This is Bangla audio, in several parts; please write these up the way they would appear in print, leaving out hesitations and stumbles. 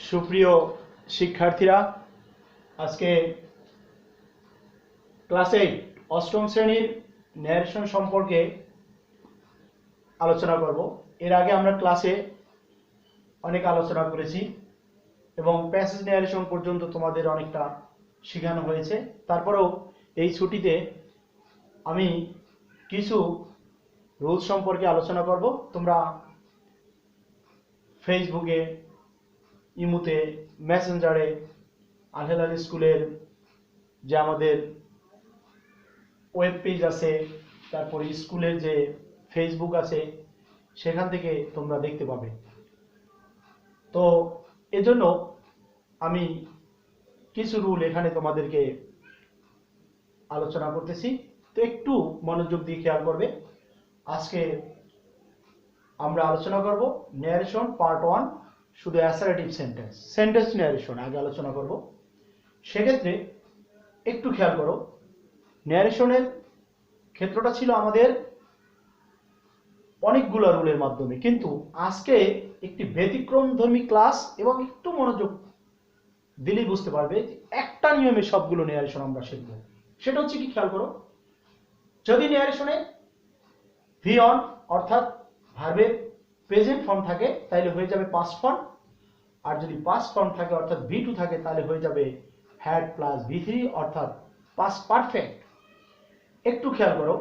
সুপ্রিয় শিক্ষার্থীরা, আজকে ক্লাস 8 অষ্টম শ্রেণীর ন্যারেশন সম্পর্কে আলোচনা করব। এর আগে আমরা ক্লাসে অনেক আলোচনা করেছি এবং প্যাসেজ ন্যারেশন পর্যন্ত তোমাদের অনেকটা শেখানো হয়েছে। তারপরেও এই ছুটিতে আমি কিছু রুলস সম্পর্কে আলোচনা করব। তোমরা ফেসবুকে, ইমুতে, মেসেঞ্জারে, আল-হেলাল স্কুলের যে আমাদের ওয়েব পেজ আছে, তারপরে স্কুলের যে ফেসবুক আছে, সেখান থেকে তোমরা দেখতে পাবে। তো এজন্য আমি কিছু রুল এখানে তোমাদেরকে আলোচনা করতেছি। তো একটু মনোযোগ দিয়ে খেয়াল করবে। আজকে আমরা আলোচনা করব ন্যারেশন পার্ট 1, শুধু অ্যাসারেটিভ সেন্টেন্স ন্যারেশন আগে আলোচনা করব। সেক্ষেত্রে একটু খেয়াল করো, ন্যারেশনের ক্ষেত্রটা ছিল আমাদের অনেকগুলো রুলের মাধ্যমে, কিন্তু আজকে একটি ব্যতিক্রমধর্মী ক্লাস এবং একটু মনোযোগ দিলেই বুঝতে পারবে একটা নিয়মে সবগুলো ন্যারেশন আমরা শিখব। সেটা হচ্ছে কি, খেয়াল করো, যদি ন্যারেশনে ভি অন অর্থাৎ ভার্বের প্রেজেন্ট ফর্ম থাকে তাহলে হয়ে যাবে পাস্ট ফর্ম, আর যদি পাস্ট ফর্ম থাকে অর্থাৎ ভি2 থাকে তাহলে হয়ে যাবে হ্যাড প্লাস ভি3 অর্থাৎ পাস্ট পারফেক্ট। একটু খেয়াল করো,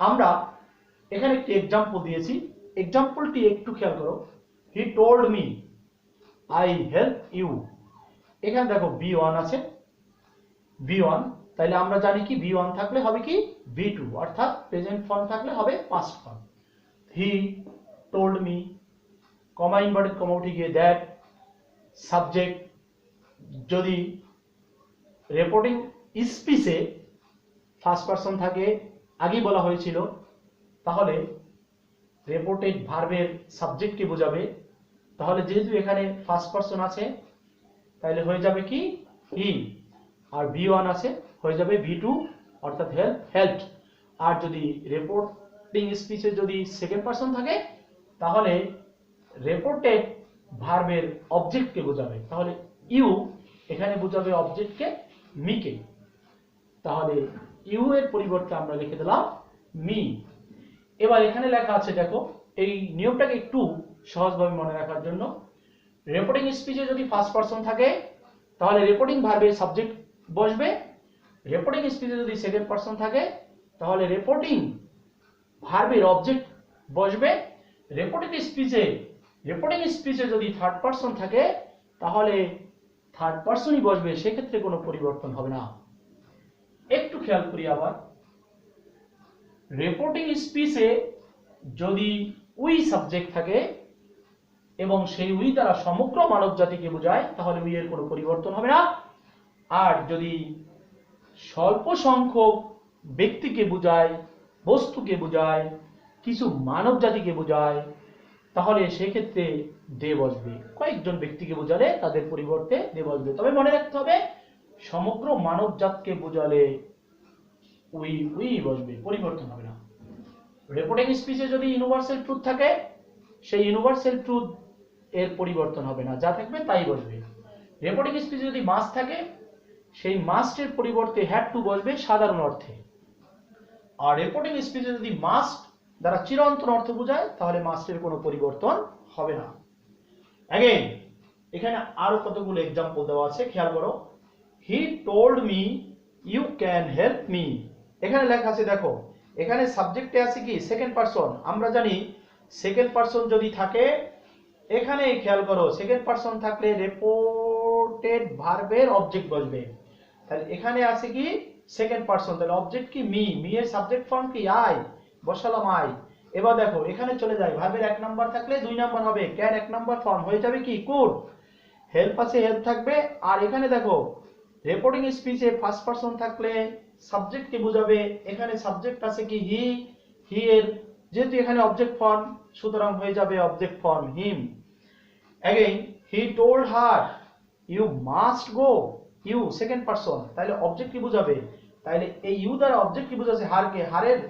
আমরা এখানে একটি এক্সাম্পল দিয়েছি। এক্সাম্পলটি একটু খেয়াল করো, he told me I help you. এখানে দেখো ভি1 আছে, ভি1, তাহলে আমরা জানি কি ভি1 থাকলে হবে কি ভি2 অর্থাৎ প্রেজেন্ট ফর্ম থাকলে হবে পাস্ট ফর্ম। হি told me, comma inverted comma উঠে গিয়ে দ্যাট, সাবজেক্ট যদি রিপোর্টিং স্পিচে ফার্স্ট পারসন থাকে, আগেই বলা হয়েছিল, তাহলে রিপোর্টেড ভার্বের সাবজেক্টকে বোঝাবে। তাহলে যেহেতু এখানে ফার্স্ট পারসন আছে তাহলে হয়ে যাবে কি হি, আর ভি1 আছে হয়ে যাবে ভি2 অর্থাৎ হেল্পড। আর যদি রিপোর্টিং স্পিচে যদি সেকেন্ড পারসন থাকে তাহলে রিপোর্টেড ভার্বের অবজেক্টকে বোঝাবে। তাহলে ইউ এখানে বোঝাবে অবজেক্টকে, মিকে। তাহলে ইউ এর পরিবর্তে আমরা লিখে দিলাম মি। এবার এখানে লেখা আছে, দেখো এই নিয়মটাকে একটু সহজভাবে মনে রাখার জন্য, রিপোর্টিং স্পিচে যদি ফার্স্ট পারসন থাকে তাহলে রিপোর্টিং ভার্বের সাবজেক্ট বসবে। রিপোর্টিং স্পিচে যদি সেকেন্ড পারসন থাকে তাহলে রিপোর্টিং ভার্বের অবজেক্ট বসবে। রিপোর্টিং স্পিচে যদি থার্ড পারসন থাকে তাহলে থার্ড পারসনই বসবে, সেক্ষেত্রে কোনো পরিবর্তন হবে না। একটু খেয়াল করি আবার, রিপোর্টিং স্পিচে যদি উই সাবজেক্ট থাকে এবং সেই উই দ্বারা সমগ্র মানব জাতিকে বোঝায় তাহলে উই এর কোনো পরিবর্তন হবে না। আর যদি স্বল্প সংখ্যক ব্যক্তিকে বোঝায়, বস্তুকে বোঝায়, কিছু মানব জাতিকে বোঝায় তাহলে সেক্ষেত্রে দে বসবে। কয়েকজন ব্যক্তিকে বোঝালে তাদের পরিবর্তে দে বসবে। তবে মনে রাখতে হবে, সমগ্র মানব জাতকে বোঝালে উই বসবে, পরিবর্তন হবে না। রিপোর্টিং স্পিচে যদি ইউনিভার্সাল ট্রুথ থাকে সেই ইউনিভার্সাল ট্রুথ এর পরিবর্তন হবে না, যা থাকবে তাই বসবে। রিপোর্টিং স্পিচে যদি মাস্ট থাকে সেই মাস্টের পরিবর্তে হ্যাড টু বসবে সাধারণ অর্থে। আর রিপোর্টিং স্পিচে যদি মাস্ট দ্বারা চিরন্তন অর্থ বোঝায় তাহলে মাস্টের কোনো পরিবর্তন হবে না। অ্যাগেন এখানে আরো কতগুলো এক্সাম্পল দেওয়া আছে, খেয়াল করো, he told me you can help me. এখানে লেখা আছে, দেখো এখানে সাবজেক্টে আছে কি সেকেন্ড পারসন। আমরা জানি সেকেন্ড পারসন যদি থাকে, এখানে খেয়াল করো সেকেন্ড পারসন থাকলে রিপোর্টেড ভার্বের অবজেক্ট বসবে। তাহলে এখানে আছে কি সেকেন্ড পারসন, তাহলে অবজেক্ট কি মি এর সাবজেক্ট ফর্ম কি আই, বসালাম আই। এবার দেখো এখানে চলে যায়, ভার্বের 1 নাম্বার থাকলে 2 নাম্বার হবে, ক্যান 1 নাম্বার ফর্ম হয়ে যাবে কি কুড। হেল্প আছে, হেল্প থাকবে। আর এখানে দেখো রিপোর্টিং স্পিচে ফার্স্ট পারসন থাকলে সাবজেক্টকে বোঝাবে, এখানে সাবজেক্ট আছে কি হি এর যেহেতু এখানে অবজেক্ট ফর্ম সুতরাং হয়ে যাবে object form him. Again he told her you must go, you second person, তাহলে অবজেক্ট কি বোঝাবে, তাহলে এই ইউ দ্বারা অবজেক্ট কি বোঝাচ্ছে হারকে, হারের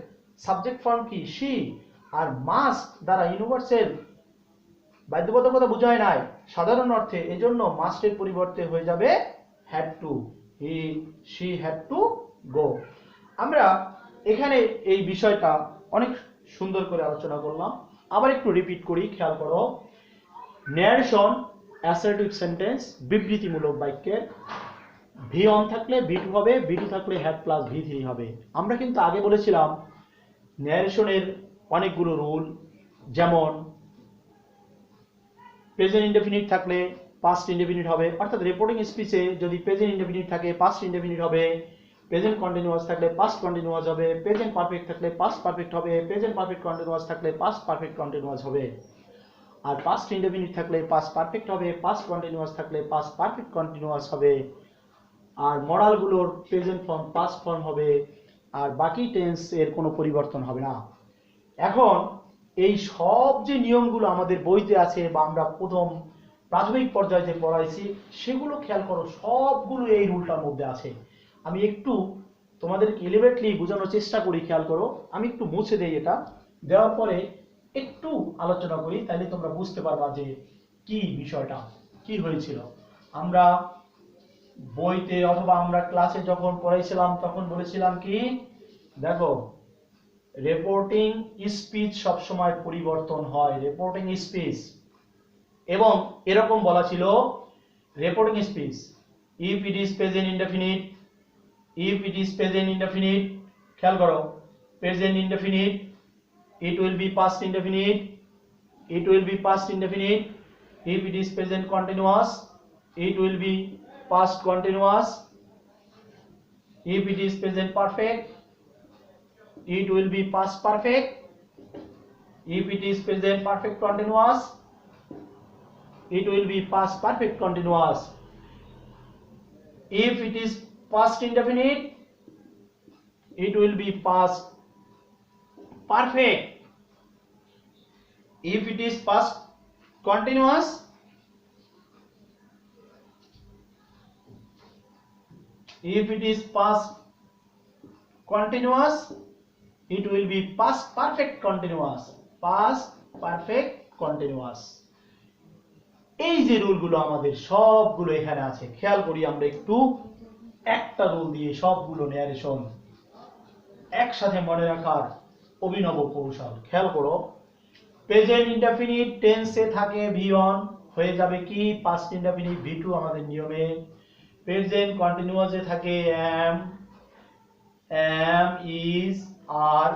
সাবজেক্ট ফর্ম কি শি, আর মাস্ট দ্বারা ইউনিভার্সাল বাধ্যবাধকতা বোঝায় নাই সাধারণ অর্থে, এজন্য মাস্টের পরিবর্তে হয়ে যাবে had to, he she had to go. আমরা এখানে এই বিষয়টা অনেক সুন্দর করে আলোচনা করলাম। আবার একটু রিপিট করি, খেয়াল করো। ন্যারেশন অ্যাসার্টিভ সেন্টেন্স, বিবৃতিমূলক বাক্যের ভি অন থাকলে ভি টু হবে, ভি টু থাকলে হ্যাড প্লাস ভি থ্রি হবে। আমরা কিন্তু আগে বলেছিলাম ন্যারেশনের অনেকগুলো রুল, যেমন প্রেজেন্ট ইনডেফিনিট থাকলে পাস্ট ইনডেফিনিট হবে, অর্থাৎ রিপোর্টিং স্পিচে যদি প্রেজেন্ট ইনডেফিনিট থাকে পাস্ট ইনডেফিনিট হবে, প্রেজেন্ট কন্টিনিউয়াস থাকলে পাস্ট কন্টিনিউয়াস হবে, প্রেজেন্ট পারফেক্ট থাকলে পাস্ট পারফেক্ট হবে, প্রেজেন্ট পারফেক্ট কন্টিনিউয়াস থাকলে পাস্ট পারফেক্ট কন্টিনিউয়াস হবে, আর পাস্ট ইনডেফিনিট থাকলে পাস্ট পারফেক্ট হবে, পাস্ট কন্টিনিউয়াস থাকলে পাস্ট পারফেক্ট কন্টিনিউয়াস হবে, আর মডালগুলোর প্রেজেন্ট ফর্ম পাস্ট ফর্ম হবে, আর বাকি টেন্স এর কোনো পরিবর্তন হবে না। এখন এই সব যে নিয়মগুলো আমাদের বইতে আছে বা আমরা প্রথম প্রাথমিক পর্যায়ে যে পড়াইছি সেগুলো খেয়াল করো, সবগুলো এই রুলটার মধ্যে আছে। আমি একটু তোমাদেরকে এলিভেটলি বোঝানোর চেষ্টা করি, খেয়াল করো। আমি একটু মুছে দেই, এটা দেওয়ার পরে একটু আলোচনা করি, তাহলে তোমরা বুঝতে পারবা যে কি বিষয়টা কি হয়েছিল। আমরা বইতে অথবা আমরা ক্লাসে যখন পড়াইছিলাম তখন বলেছিলাম কি, দেখো রিপোর্টিং স্পিচ সবসময় পরিবর্তন হয়, রিপোর্টিং স্পিচ, এবং এরকম বলা ছিল reporting speech if it is present indefinite, if it is present indefinite, খেয়াল করো, present indefinite it will be past indefinite, it will be past indefinite. If it is present continuous, it will be past continuous. If it is present perfect, it will be past perfect. If it is present perfect continuous, it will be past perfect continuous. If it is past indefinite, it will be past perfect. If it is past continuous, if it is past continuous, it will be past perfect continuous, past perfect continuous. এই যে রুলগুলো আমাদের সবগুলো এখানে আছে, খেয়াল করি আমরা একটু একটা রুল দিয়ে সবগুলো ন্যারেশন একসাথে মনে রাখার অভিনব কৌশল। খেয়াল করো, প্রেজেন্ট ইনডেফিনিট টেন্সে থাকে ভি1 হয়ে যাবে কি পাস্ট ইনডেফিনিট ভি2 আমাদের নিয়মে। প্রেজেন্ট কন্টিনিউয়াসে থাকে am, is, are,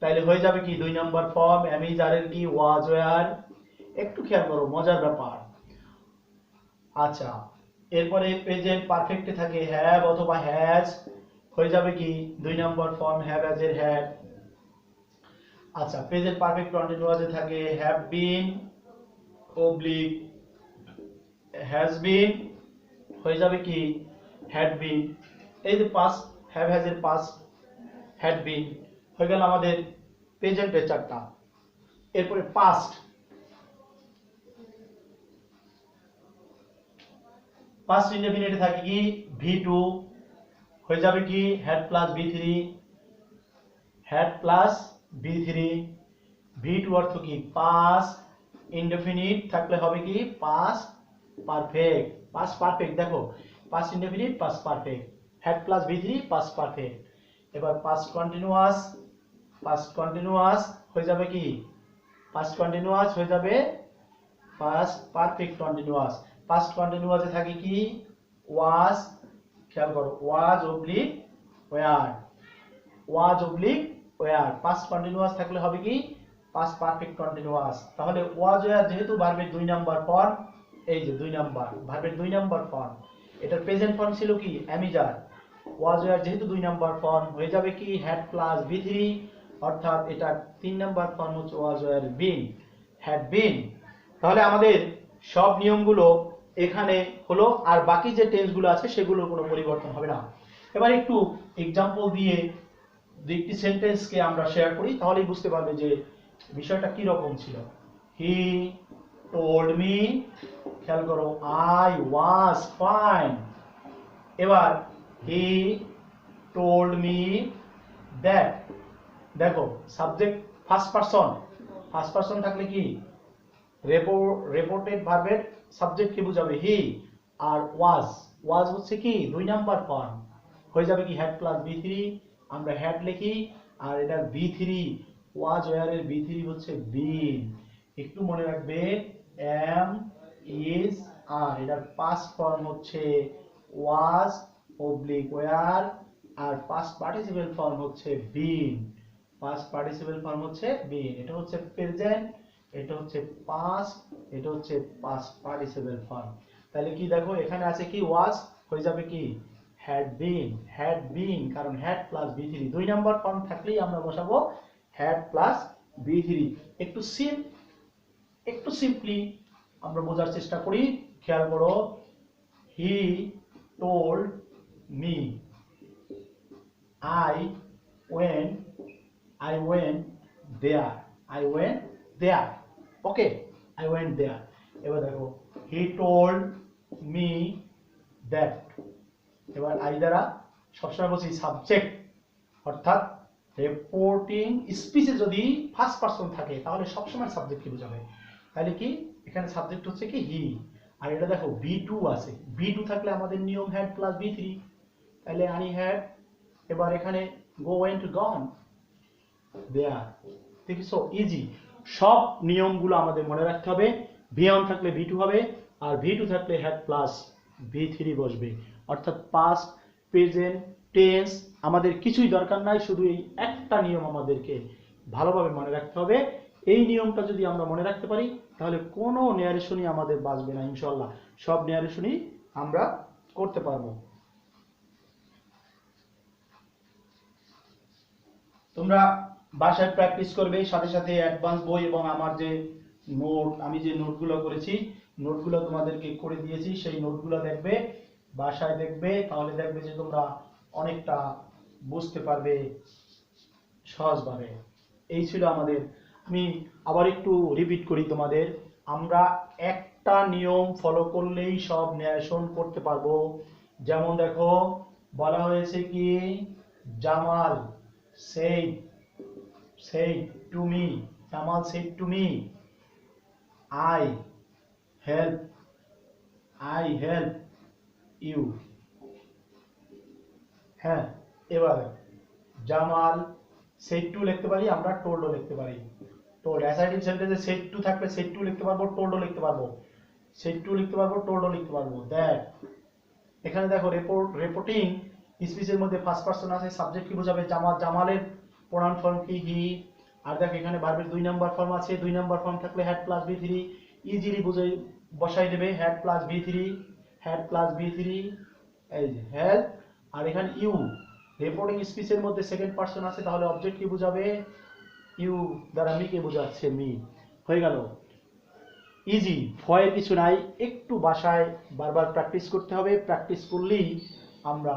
তাহলে হয়ে যাবে কি 2 নম্বর ফর্ম। am is are এর কি was were। একটু খেয়াল করো, মজার ব্যাপার। আচ্ছা, এরপরে প্রেজেন্ট পারফেক্টে থাকে হ্যাভ অথবা হ্যাজ, হয়ে যাবে কি 2 নম্বর ফর্ম হ্যাভ হ্যাজ এর হ্যাড। আচ্ছা, প্রেজেন্ট পারফেক্ট কন্টিনিউয়াসে থাকে have been oblique has been, হয়ে যাবে কি হ্যাড বিন। এই যে পাস্ট হ্যাভ হ্যাজ এর পাস্ট হ্যাড বিন হয়ে গেল আমাদের প্রেজেন্টের চারটা। এরপরে পাস্ট, পাস্ট ইনডেফিনিটে থাকে কি ভি2, হয়ে যাবে কি হ্যাড প্লাস ভি3, হ্যাড প্লাস ভি3। ভি2 অর্থ কি পাস্ট ইনডেফিনিট থাকলে হবে কি পাস্ট পারফেক্ট, পাস্ট পারফেক্ট। দেখো past indefinite past perfect, had plus ভি3 পাস্ট পারফেক্ট। এবার পাস্ট কন্টিনিউয়াস, পাস্ট কন্টিনিউয়াস হয়ে যাবে কি পাস্ট কন্টিনিউয়াস হয়ে যাবে পাস্ট পারফেক্ট কন্টিনিউয়াস। পাস্ট কন্টিনিউয়াসে থাকে কি ওয়াজ, খেয়াল করো was oblique were, was oblique were. Past continuous থাকলে হবে কি পাস্ট পারফেক্ট কন্টিনিউয়াস। তাহলে ওয়াজ ওয়্যার যেহেতু ভার্বের 2 নাম্বার ফর্ম, এই যে 2 নাম্বার ভার্বের 2 নাম্বার ফর্ম, এটার প্রেজেন্ট ফর্ম ছিল কি অ্যামিজার। ওয়াজ ওয়্যার যেহেতু 2 নাম্বার ফর্ম হয়ে যাবে কি হ্যাড প্লাস ভি3, অর্থাৎ এটা 3 নাম্বার ফর্ম হচ্ছে ওয়াজ ওয়্যার বিন, হ্যাড বিন। তাহলে আমাদের সব নিয়মগুলো এখানে হলো, আর বাকি যে টেন্সগুলো আছে সেগুলোর কোনো পরিবর্তন হবে না। এবার একটু এক্সাম্পল দিয়ে দুইটি সেন্টেন্সকে আমরা শেয়ার করি, তাহলেই বুঝতে পারবে যে বিষয়টা কি রকম ছিল। হি টোল্ড মি, খেয়াল করো আই ওয়াজ ফাইন। এবার হি টোল্ড মি দ্যাট, দেখো subject first person, first person থাকলে কি রেপোর্টেড ভার্বের সাবজেক্ট কি বোঝাবে হি, আর ওয়াজ হচ্ছে কি 2 নাম্বার ফর্ম, হয়ে যাবে কি হ্যাড প্লাস বি3, আমরা হ্যাড লিখি, আর এটার বি3 ওয়াজ ওয়্যারের বি3 হচ্ছে বিন। একটু মনে রাখবে এম ইজ আর এটার পাস্ট ফর্ম হচ্ছে ওয়াজ অবলিক ওয়্যার, আর পাস্ট পার্টিসিপেল ফর্ম হচ্ছে বিন। পাস্ট পার্টিসিপেল ফর্ম হচ্ছে বিন, এটা হচ্ছে প্রেজেন্ট, এটা হচ্ছে পাস্ট, এটা হচ্ছে পাস্ট পার্টিসিপেল ফর্ম। তাহলে কি দেখো এখানে আছে কি ওয়াজ, হয়ে যাবে কি হ্যাড বিন, কারণ হ্যাড প্লাস বি3 2 নাম্বার ফর্ম থাকলেই আমরা বসাবো হ্যাড প্লাস বি3। একটু সিম্পলি আমরা বোঝার চেষ্টা করি, খেয়াল করো, he told me, I went there, okay, I went there। এবার দেখো he told me that, এবার আই দ্বারা সবসময় বলছি সাবজেক্ট, অর্থাৎ রিপোর্টিং স্পিচে যদি ফার্স্ট পারসন থাকে তাহলে সবসময় সাবজেক্ট কি বোঝাবে, তাহলে কি এখানে সাবজেক্ট হচ্ছে কি হি, আর এটা দেখো বি2 আছে, বি2 থাকলে আমাদের নিয়ম হ্যাড প্লাস বি3, তাহলে আনি হ্যাড, এবার এখানে গো ওয়েন্ট গন দেয়ার, দেখিছো ইজি। সব নিয়মগুলো আমাদের মনে রাখতে হবে, ভি1 থাকলে ভি2 হবে, আর ভি2 থাকলে হ্যাড প্লাস ভি3 বসবে, অর্থাৎ পাস্ট প্রেজেন্ট টেন্স আমাদের কিছুই দরকার নাই, শুধু এই একটা নিয়ম আমাদেরকে ভালোভাবে মনে রাখতে হবে। এই নিয়মটা যদি আমরা মনে রাখতে পারি তাহলে কোনো ন্যারেশনই আমাদের বাঁচবে না ইনশাআল্লাহ, সব ন্যারেশনই আমরা করতে পারবো। তোমরা বাসায় প্র্যাকটিস করবে, সাথে সাথে অ্যাডভান্স বই এবং আমার যে নোট, আমি যে নোটগুলো করেছি, নোটগুলো তোমাদেরকে করে দিয়েছি, সেই নোটগুলো দেখবে, বাসায় দেখবে, তাহলে দেখবে যে তোমরা অনেকটা বুঝতে পারবে সহজভাবে। এই ছিল আমাদের, আমি আবার একটু রিপিট করি তোমাদের, আমরা একটা নিয়ম ফলো করলেই সব ন্যারেশন করতে পারবো। যেমন দেখো বলা হয়েছে কি Jamal said to me, Jamal said to me, I help you, হ্যাঁ। এবার জামাল said to লিখতে পারি, আমরা told ও লিখতে পারি, told অ্যাসার্টিভ সেন্টেন্সে said to থাকলে said to লিখতে পারবো, told ও লিখতে পারবো, said to লিখতে পারবো, told ও লিখতে পারবো। দ্যাট এখানে দেখো রিপোর্টিং স্পিচের মধ্যে ফার্স্ট পারসন আছে, সাবজেক্ট কি বোঝাবে জামাল, জামালের প্রোনাউন ফর্ম কি হি, আর দেখো এখানে ভার্বের 2 নাম্বার ফর্ম আছে, 2 নাম্বার ফর্ম থাকলে হ্যাড প্লাস বি3 ইজিলি বুঝে বসাই দেবে, হ্যাড প্লাস বি3, এই যে হ্যাড, আর এখানে ইউ রিপোর্টিং স্পিচের মধ্যে সেকেন্ড পারসন আছে, তাহলে অবজেক্ট কি বোঝাবে ইউ, দ্বারা মি কে বোঝাচ্ছে মি, হয়ে গেল ইজি। ভয়ের কিছু নাই, একটু বাসায় বারবার প্র্যাকটিস করতে হবে, প্র্যাকটিস করলেই আমরা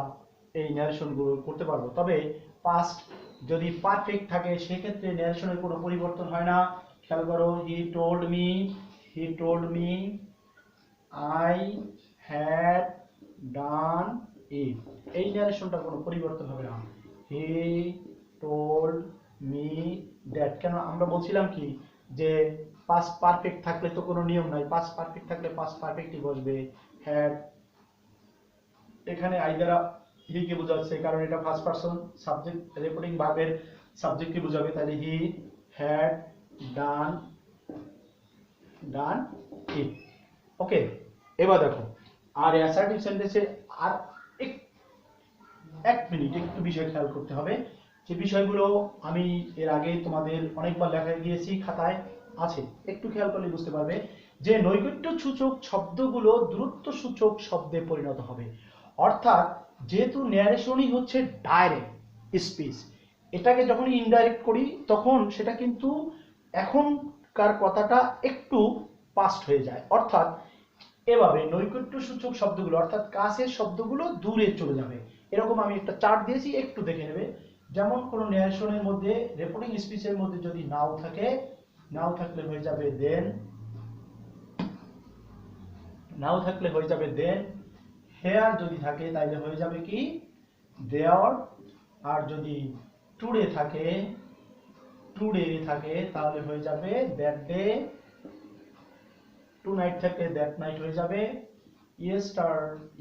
এই ন্যারেশনগুলো করতে পারবো। তবে পাস্ট যদি পারফেক্ট থাকে সেক্ষেত্রে ন্যারেশনের কোনো পরিবর্তন হয় না। খেয়াল করো, he told me I had done it, এই ন্যারেশনটা কোনো পরিবর্তন হবে না। হি টোল্ড মি দ্যাট, কেন আমরা বলছিলাম কি যে পাস্ট পারফেক্ট থাকলে তো কোনো নিয়ম নাই, পাস্ট পারফেক্ট থাকলে পাস্ট পারফেক্টই বসবে, হ্যাড এখানে আই দ্বারা হি কে বোঝাচ্ছে, কারণ এটা ফার্স্ট পারসন, সাবজেক্ট রিপোর্টিং ভার্বের সাবজেক্ট কে বোঝাবে, তাহলে হি হ্যাড ডান ইট, ওকে। এবার দেখো আর অ্যাসার্টিভ সেন্টেন্সে আর এক মিনিট একটু বিষয় খেয়াল করতে হবে, যে বিষয়গুলো আমি এর আগে তোমাদের অনেকবার লেখা গিয়েছি, খাতায় আছে, একটু খেয়াল করলে বুঝতে পারবে যে নৈকট্য সূচক শব্দগুলো দূরত্ব সূচক শব্দে পরিণত হবে, অর্থাৎ যেহেতু ন্যারেশনই হচ্ছে ডাইরেক্ট স্পিচ, এটাকে যখনই ইনডাইরেক্ট করি তখন সেটা কিন্তু এখনকার কথাটা একটু পাস্ট হয়ে যায়, অর্থাৎ এভাবে নৈকট্য সূচক শব্দগুলো অর্থাৎ কাছের শব্দগুলো দূরে চলে যাবে। এরকম আমি একটা চার্ট দিয়েছি, একটু দেখে নেবে। যেমন কোনো ন্যারেশনের মধ্যে রিপোর্টিং স্পিচের মধ্যে যদি নাও থাকে, নাও থাকলে হয়ে যাবে দেন, নাও থাকলে হয়ে যাবে দেন, হেয়ার যদি থাকে তাহলে হয়ে যাবে কি দেয়ার, আর যদি টুডে থাকে তাহলে হয়ে যাবে that day, to night that night হয়ে যাবে।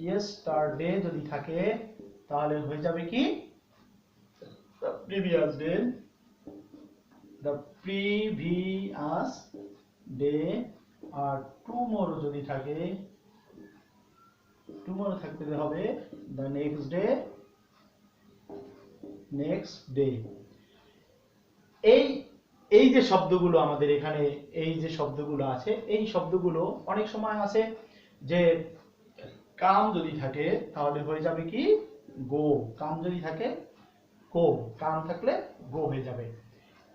ইয়েস্টারডে যদি থাকে তাহলে হয়ে যাবে কি the previous day. The previous day. আর টুমরো যদি থাকে, টুমরো থাকতে হবে the next day. Next day. এই এই যে শব্দগুলো আমাদের এখানে, এই যে শব্দগুলো আছে, এই শব্দগুলো অনেক সময় আছে যে কাম যদি থাকে তাহলে হয়ে যাবে কি গো। কাম যদি থাকে গো, কাম থাকলে গো হয়ে যাবে।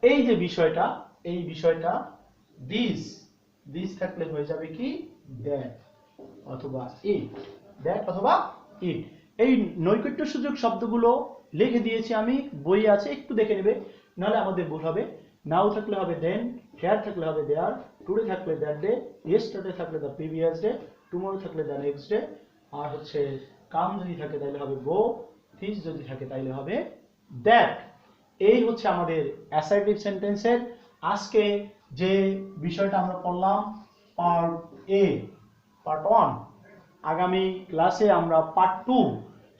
এই যে বিষয়টা, এই বিষয়টা দিস, দিস থাকলে হয়ে যাবে কি দ্যাট অথবা ইট। দ্যাট অথবা ইট। এই নৈকট্য সূচক শব্দগুলো লিখে দিয়েছি আমি, বই আছে, একটু দেখে নেবে, নাহলে আমাদের ভুল হবে। নাও থাকলে হবে দেন, হেয়ার থাকলে হবে দেয়ার, টুডে থাকলে দ্যাট ডে, ইয়েস্টারডে থাকলে দ্য প্রিভিয়াস ডে, টুমরো থাকলে দ্য নেক্সট ডে, আর হচ্ছে কাম যদি থাকে তাহলে হবে গো, দিস যদি থাকে তাহলে হবে দ্যাট। এই হচ্ছে আমাদের অ্যাসার্টিভ সেন্টেন্সের আজকে যে বিষয়টা আমরা পড়লাম পার্ট এ, পার্ট 1। আগামী ক্লাসে আমরা পার্ট 2,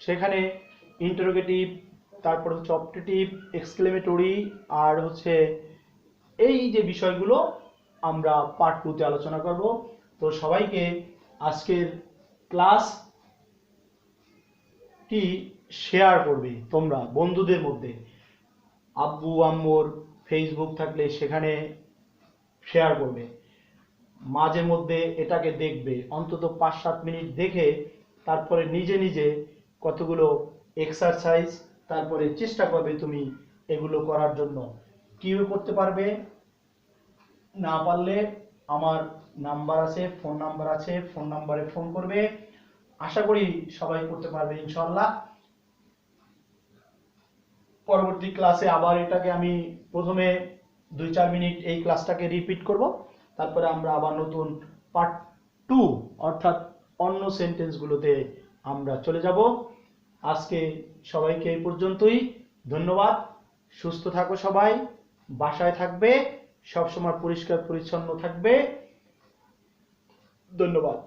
সেখানে ইন্টারোগেটিভ, তারপর হচ্ছে অপটেটিভ, এক্সক্লেমেটরি, আর হচ্ছে এই যে বিষয়গুলো আমরা পার্ট 2-তে আলোচনা করব। তো সবাইকে আজকের ক্লাসটি শেয়ার করবে তোমরা বন্ধুদের মধ্যে। আব্বু আম্মুর ফেসবুক থাকলে সেখানে শেয়ার করবে। মাঝে মধ্যে এটাকে দেখবে, অন্তত 5-7 মিনিট দেখে তারপরে নিজে নিজে কতগুলো এক্সারসাইজ তারপরে চেষ্টা করবে তুমি এগুলো করার জন্য। কিভাবে করতে পারবে, না পারলে আমার নাম্বার আছে, ফোন নাম্বার আছে, ফোন নাম্বারে ফোন করবে। আশা করি সবাই করতে পারবে ইনশাআল্লাহ। পরবর্তী ক্লাসে আবার এটাকে আমি প্রথমে 2-4 মিনিট এই ক্লাসটাকে রিপিট করব, তারপরে আমরা আবার নতুন পার্ট 2 অর্থাৎ অন্য সেন্টেন্সগুলোতে আমরা চলে যাব। আজকে সবাইকে এই পর্যন্তই। ধন্যবাদ। সুস্থ থাকো সবাই, বাসায় থাকবে, সবসময় পরিষ্কার পরিচ্ছন্ন থাকবে। ধন্যবাদ।